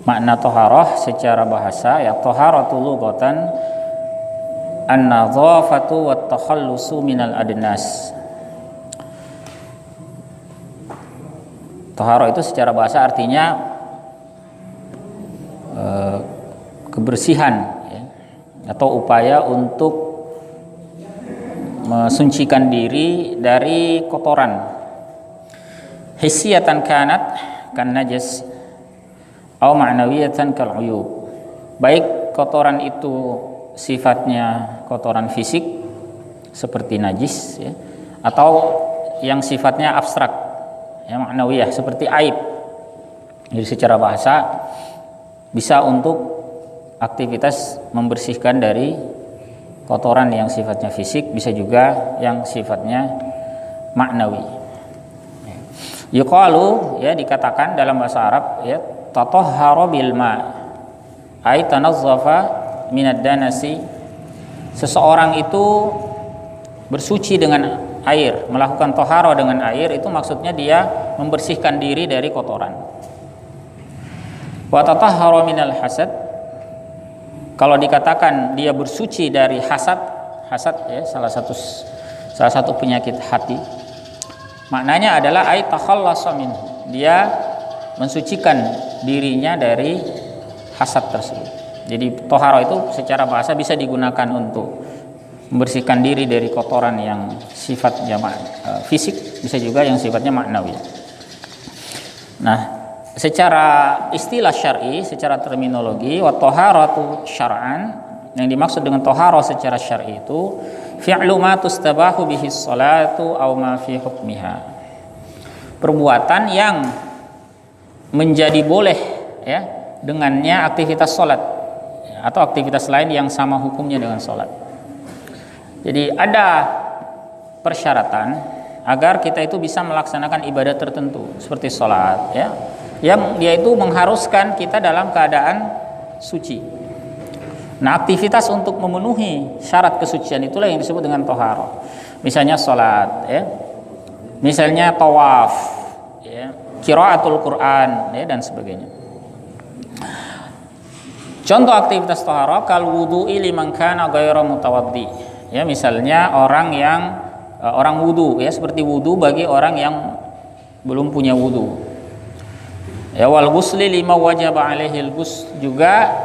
Makna toharoh secara bahasa ya toharatu lughatan an-nadhafatu wat takhallusu minal adnas. Toharoh itu secara bahasa artinya kebersihan ya, atau upaya untuk mensucikan diri dari kotoran. Hissiyatan kanat kan najas atau ma'nawiyatan kal uyub. Baik kotoran itu sifatnya kotoran fisik seperti najis ya, atau yang sifatnya abstrak ya, ma'nawiyah seperti aib. Jadi secara bahasa bisa untuk aktivitas membersihkan dari kotoran yang sifatnya fisik, bisa juga yang sifatnya maknawi. Yuqalu ya, dikatakan dalam bahasa Arab ya, tatahhara bil ma ay tanazzafa minad danasi. Seseorang itu bersuci dengan air, melakukan tohara dengan air, itu maksudnya dia membersihkan diri dari kotoran. Wa tatahhara minal hasad, kalau dikatakan dia bersuci dari hasad ya, salah satu penyakit hati, maknanya adalah ay takhallasa minhu, dia mensucikan dirinya dari hasad tersebut. Jadi tohara itu secara bahasa bisa digunakan untuk membersihkan diri dari kotoran yang sifatnya fisik, bisa juga yang sifatnya maknawi. Nah, secara istilah syar'i, secara terminologi, wa taharatu syar'an, yang dimaksud dengan tohara secara syar'i itu fi'lu ma tustabahu bihi sholatu aw ma fi hukmiha, perbuatan yang menjadi boleh ya dengannya aktivitas sholat atau aktivitas lain yang sama hukumnya dengan sholat. Jadi ada persyaratan agar kita itu bisa melaksanakan ibadah tertentu seperti sholat ya, yang dia itu mengharuskan kita dalam keadaan suci. Nah, aktivitas untuk memenuhi syarat kesucian itulah yang disebut dengan tohara. Misalnya sholat ya, misalnya tawaf ya, qiraatul Quran ya, dan sebagainya. Contoh aktivitas tohara kal wudu'i liman kana ghairu mutawaddi ya, misalnya orang wudu ya, seperti wudu bagi orang yang belum punya wudu ya. Wal ghusli lima wajaba alaihil ghusl, juga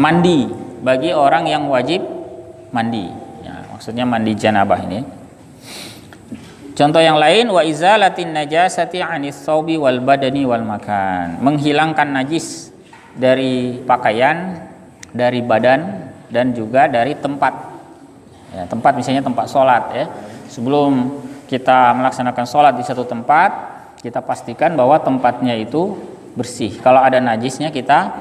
mandi bagi orang yang wajib mandi ya, maksudnya mandi janabah ini. Contoh yang lain, wa izalatin najasati anis thawbi wal badani wal makan, menghilangkan najis dari pakaian, dari badan, dan juga dari tempat ya, tempat misalnya tempat sholat ya. Sebelum kita melaksanakan sholat di satu tempat, kita pastikan bahwa tempatnya itu bersih. Kalau ada najisnya, kita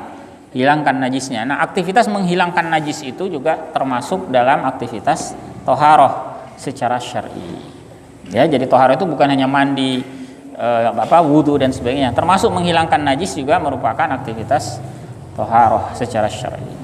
hilangkan najisnya. Nah, aktivitas menghilangkan najis itu juga termasuk dalam aktivitas toharoh secara syar'i. Ya, jadi toharoh itu bukan hanya mandi, wudu dan sebagainya. Termasuk menghilangkan najis juga merupakan aktivitas toharoh secara syar'i.